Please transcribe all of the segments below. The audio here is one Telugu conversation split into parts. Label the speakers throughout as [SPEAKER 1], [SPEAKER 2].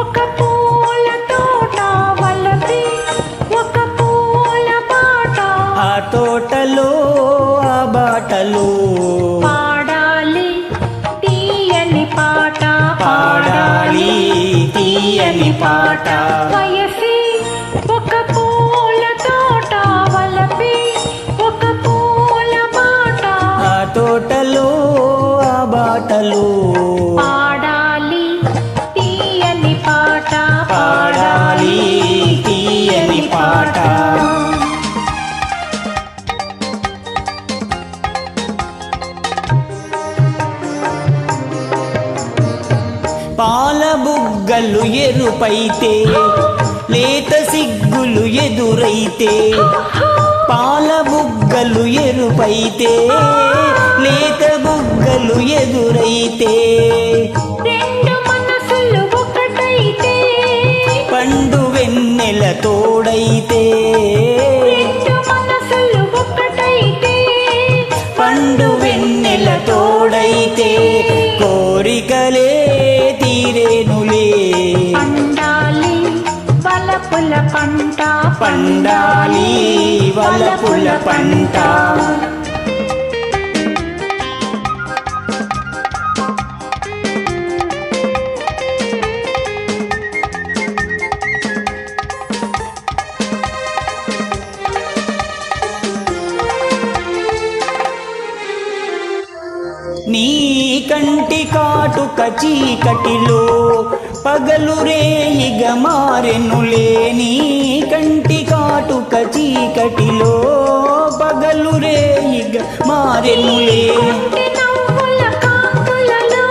[SPEAKER 1] ఒక పూల తోట వలపి ఒక పూల బాట,
[SPEAKER 2] ఆ తోటలో ఆ బాటలో
[SPEAKER 1] పాడాలి తీయని పాట,
[SPEAKER 2] పాడాలి తీయని పాట.
[SPEAKER 1] వయసి ఒక పూల తోట వలపి ఒక పూల బాట,
[SPEAKER 2] ఆ తోటలో ఆ బాటలో
[SPEAKER 1] పాడాలి తీయని పాట,
[SPEAKER 2] పాడాలి తీయని పాట. పాల బుగ్గలు ఎరుపైతే లేత సిగ్గులు ఎదురైతే, పాల బుగ్గలు ఎరుపైతే లేత బుగ్గలు ఎదురైతే,
[SPEAKER 1] రెండు మనసులు ఒకటైతే
[SPEAKER 2] పండు వెన్నెల తోడైతే,
[SPEAKER 1] రెండు మనసులు ఒకటైతే
[SPEAKER 2] పండు వెన్నెల తోడైతే, కోరికలే తీరేనులే.
[SPEAKER 1] పండాలి వలపుల పంట,
[SPEAKER 2] పండాలి వలపుల పంట. నీ కంటి కాటుక చీకటిలో పగలు రేయిగా మారెనులే, నీ కంటి కాటుక చీకటిలో పగలు రేయిగా మారెనులే.
[SPEAKER 1] కొంటె నవ్వుల కాంతులలో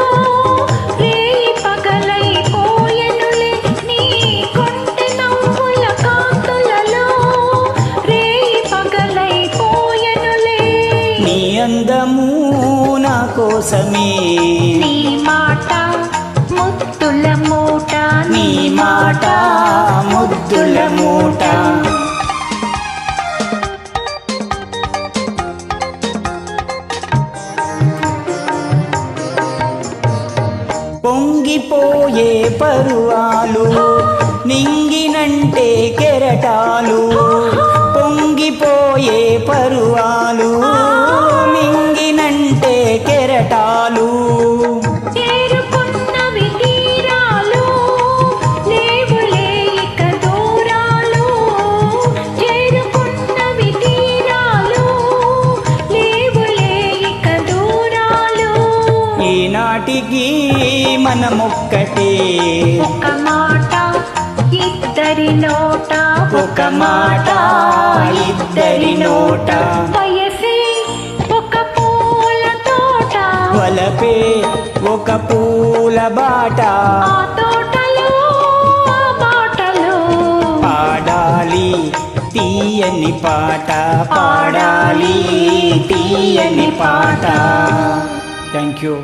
[SPEAKER 1] రేయి పగలైపోయెనులే, నీ కొంటె నవ్వుల కాంతులలో రేయి పగలైపోయెనులే.
[SPEAKER 2] నీ అందము నా కోసమే,
[SPEAKER 1] నీ మాట ముద్దుల మూట,
[SPEAKER 2] నీ మాట ముద్దుల మూట. పొంగిపోయే పరువాలు నింగినంటే కెరటాలు, పొంగిపోయే పరువాలు నింగినంటే కెరటాలు,
[SPEAKER 1] చేరుకున్నవి తీరాలు లేవులే ఇక దూరాలు, చేరుకున్నవి తీరాలు లేవులే ఇక దూరాలు.
[SPEAKER 2] ఈనాటికి మనమొక్కటే,
[SPEAKER 1] ఒక మాట ఇద్దరి నోట,
[SPEAKER 2] ఒక మాట ఇద్దరి నోట.
[SPEAKER 1] వయసే ఒక పూల తోట
[SPEAKER 2] వలపే ఒక పూల బాట,
[SPEAKER 1] ఆ తోటలో ఆ బాటలో
[SPEAKER 2] పాడాలి తీయని పాట, పాడాలి తీయని పాట. Thank you.